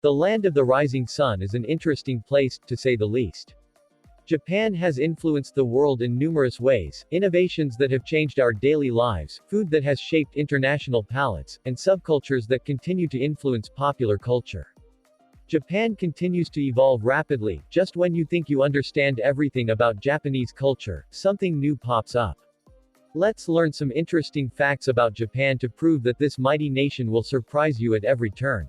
The land of the rising sun is an interesting place, to say the least. Japan has influenced the world in numerous ways, innovations that have changed our daily lives, food that has shaped international palates, and subcultures that continue to influence popular culture. Japan continues to evolve rapidly. Just when you think you understand everything about Japanese culture, something new pops up. Let's learn some interesting facts about Japan to prove that this mighty nation will surprise you at every turn.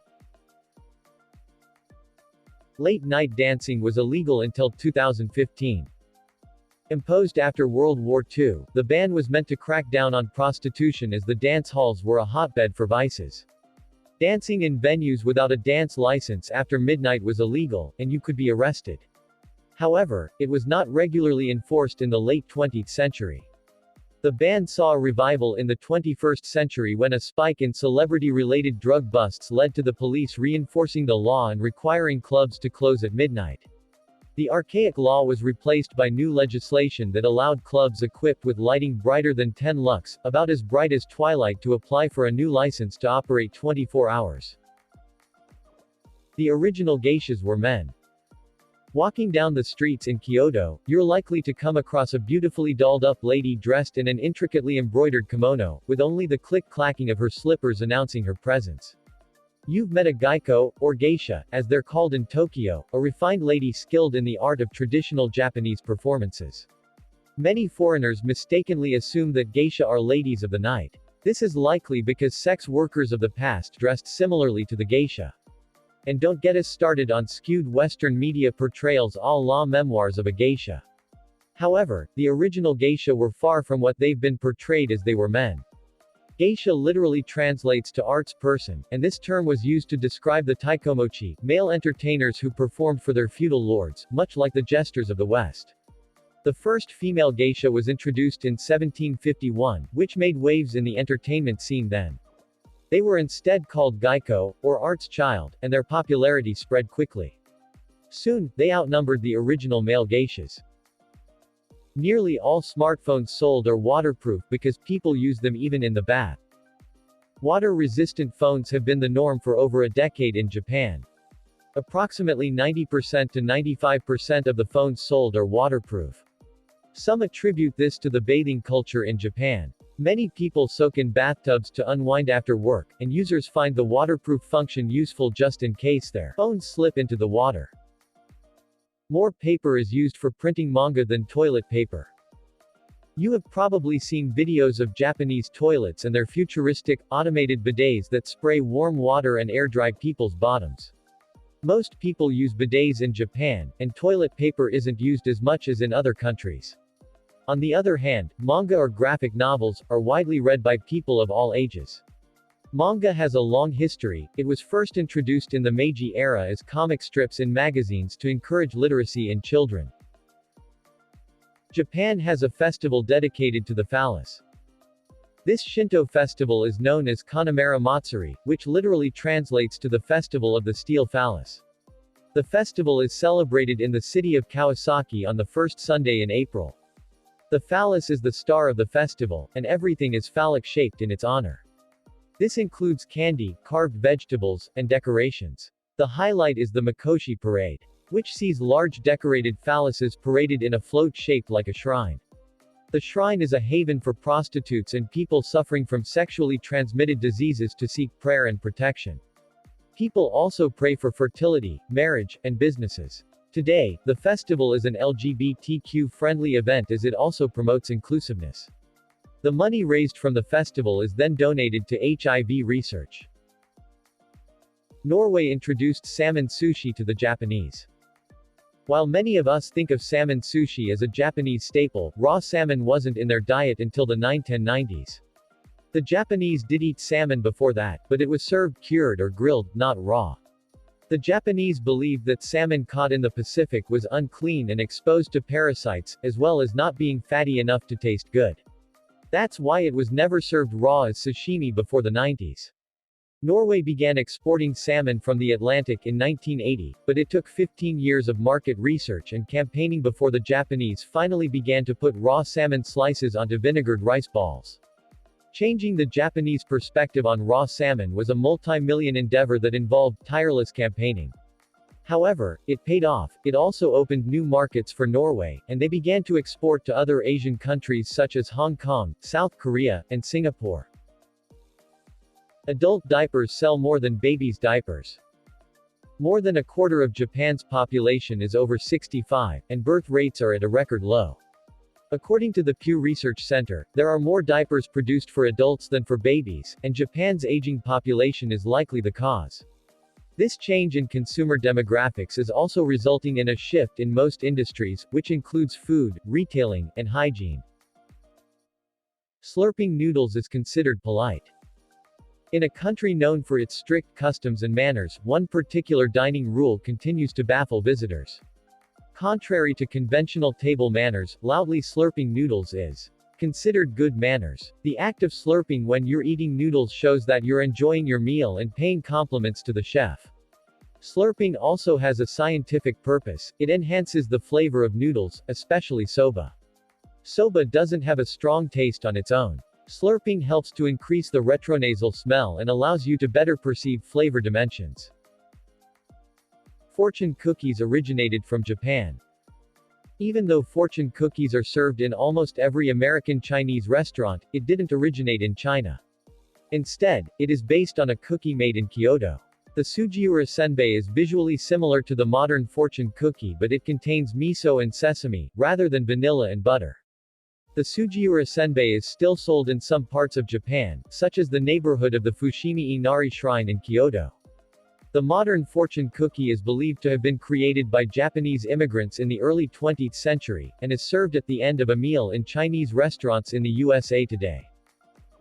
Late-night dancing was illegal until 2015. Imposed after World War II, the ban was meant to crack down on prostitution as the dance halls were a hotbed for vices. Dancing in venues without a dance license after midnight was illegal, and you could be arrested. However, it was not regularly enforced in the late 20th century. The ban saw a revival in the 21st century when a spike in celebrity-related drug busts led to the police reinforcing the law and requiring clubs to close at midnight. The archaic law was replaced by new legislation that allowed clubs equipped with lighting brighter than 10 lux, about as bright as twilight, to apply for a new license to operate 24 hours. The original geishas were men. Walking down the streets in Kyoto, you're likely to come across a beautifully dolled-up lady dressed in an intricately embroidered kimono, with only the click-clacking of her slippers announcing her presence. You've met a geiko, or geisha, as they're called in Tokyo, a refined lady skilled in the art of traditional Japanese performances. Many foreigners mistakenly assume that geisha are ladies of the night. This is likely because sex workers of the past dressed similarly to the geisha. And don't get us started on skewed Western media portrayals a la memoirs of a geisha. However, the original geisha were far from what they've been portrayed as. They were men. Geisha literally translates to arts person, and this term was used to describe the taikomochi, male entertainers who performed for their feudal lords, much like the jesters of the West. The first female geisha was introduced in 1751, which made waves in the entertainment scene then. They were instead called geiko, or arts child, and their popularity spread quickly. Soon, they outnumbered the original male geishas. Nearly all smartphones sold are waterproof because people use them even in the bath. Water-resistant phones have been the norm for over a decade in Japan. Approximately 90% to 95% of the phones sold are waterproof. Some attribute this to the bathing culture in Japan. Many people soak in bathtubs to unwind after work, and users find the waterproof function useful just in case their phones slip into the water. More paper is used for printing manga than toilet paper. You have probably seen videos of Japanese toilets and their futuristic, automated bidets that spray warm water and air-dry people's bottoms. Most people use bidets in Japan, and toilet paper isn't used as much as in other countries. On the other hand, manga or graphic novels are widely read by people of all ages. Manga has a long history. It was first introduced in the Meiji era as comic strips in magazines to encourage literacy in children. Japan has a festival dedicated to the phallus. This Shinto festival is known as Kanamara Matsuri, which literally translates to the Festival of the Steel Phallus. The festival is celebrated in the city of Kawasaki on the first Sunday in April. The phallus is the star of the festival, and everything is phallic-shaped in its honor. This includes candy, carved vegetables, and decorations. The highlight is the Mikoshi Parade, which sees large decorated phalluses paraded in a float shaped like a shrine. The shrine is a haven for prostitutes and people suffering from sexually transmitted diseases to seek prayer and protection. People also pray for fertility, marriage, and businesses. Today, the festival is an LGBTQ-friendly event as it also promotes inclusiveness. The money raised from the festival is then donated to HIV research. Norway introduced salmon sushi to the Japanese. While many of us think of salmon sushi as a Japanese staple, raw salmon wasn't in their diet until the 1990s. The Japanese did eat salmon before that, but it was served cured or grilled, not raw. The Japanese believed that salmon caught in the Pacific was unclean and exposed to parasites, as well as not being fatty enough to taste good. That's why it was never served raw as sashimi before the 90s. Norway began exporting salmon from the Atlantic in 1980, but it took 15 years of market research and campaigning before the Japanese finally began to put raw salmon slices onto vinegared rice balls. Changing the Japanese perspective on raw salmon was a multi-million endeavor that involved tireless campaigning. However, it paid off. It also opened new markets for Norway, and they began to export to other Asian countries such as Hong Kong, South Korea, and Singapore. Adult diapers sell more than babies' diapers. More than a quarter of Japan's population is over 65, and birth rates are at a record low. According to the Pew Research Center, there are more diapers produced for adults than for babies, and Japan's aging population is likely the cause. This change in consumer demographics is also resulting in a shift in most industries, which includes food, retailing, and hygiene. Slurping noodles is considered polite. In a country known for its strict customs and manners, one particular dining rule continues to baffle visitors. Contrary to conventional table manners, loudly slurping noodles is considered good manners. The act of slurping when you're eating noodles shows that you're enjoying your meal and paying compliments to the chef. Slurping also has a scientific purpose. It enhances the flavor of noodles, especially soba. Soba doesn't have a strong taste on its own. Slurping helps to increase the retronasal smell and allows you to better perceive flavor dimensions. Fortune cookies originated from Japan. Even though fortune cookies are served in almost every American Chinese restaurant, it didn't originate in China. Instead, it is based on a cookie made in Kyoto. The Sujiura senbei is visually similar to the modern fortune cookie, but it contains miso and sesame, rather than vanilla and butter. The Sujiura senbei is still sold in some parts of Japan, such as the neighborhood of the Fushimi Inari Shrine in Kyoto. The modern fortune cookie is believed to have been created by Japanese immigrants in the early 20th century, and is served at the end of a meal in Chinese restaurants in the USA today.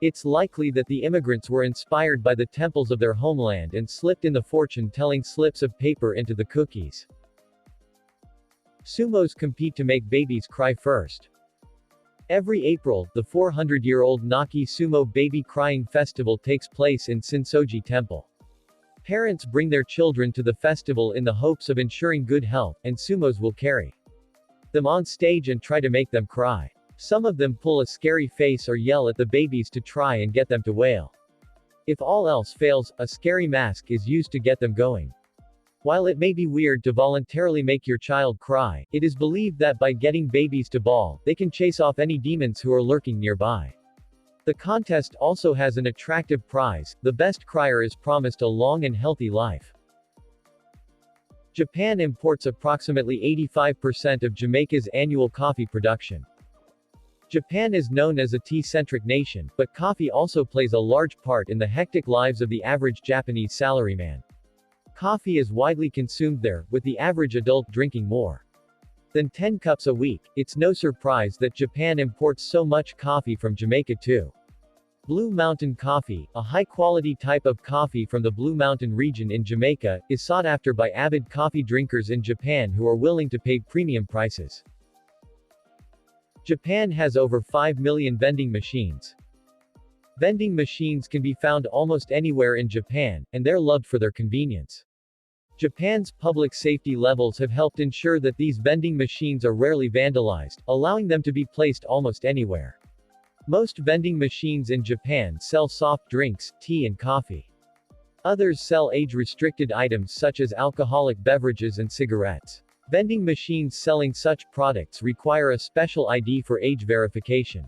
It's likely that the immigrants were inspired by the temples of their homeland and slipped in the fortune-telling slips of paper into the cookies. Sumos compete to make babies cry first. Every April, the 400-year-old Naki Sumo Baby Crying Festival takes place in Shinsoji Temple. Parents bring their children to the festival in the hopes of ensuring good health, and sumos will carry them on stage and try to make them cry. Some of them pull a scary face or yell at the babies to try and get them to wail. If all else fails, a scary mask is used to get them going. While it may be weird to voluntarily make your child cry, it is believed that by getting babies to bawl, they can chase off any demons who are lurking nearby. The contest also has an attractive prize. The best crier is promised a long and healthy life. Japan imports approximately 85% of Jamaica's annual coffee production. Japan is known as a tea-centric nation, but coffee also plays a large part in the hectic lives of the average Japanese salaryman. Coffee is widely consumed there, with the average adult drinking more than 10 cups a week. It's no surprise that Japan imports so much coffee from Jamaica too. Blue Mountain coffee, a high-quality type of coffee from the Blue Mountain region in Jamaica, is sought after by avid coffee drinkers in Japan who are willing to pay premium prices. Japan has over 5 million vending machines. Vending machines can be found almost anywhere in Japan, and they're loved for their convenience. Japan's public safety levels have helped ensure that these vending machines are rarely vandalized, allowing them to be placed almost anywhere. Most vending machines in Japan sell soft drinks, tea and coffee. Others sell age-restricted items such as alcoholic beverages and cigarettes. Vending machines selling such products require a special ID for age verification.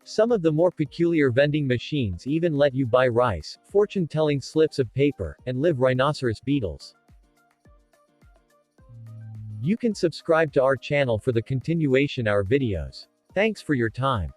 Some of the more peculiar vending machines even let you buy rice, fortune-telling slips of paper, and live rhinoceros beetles. You can subscribe to our channel for the continuation our videos. Thanks for your time.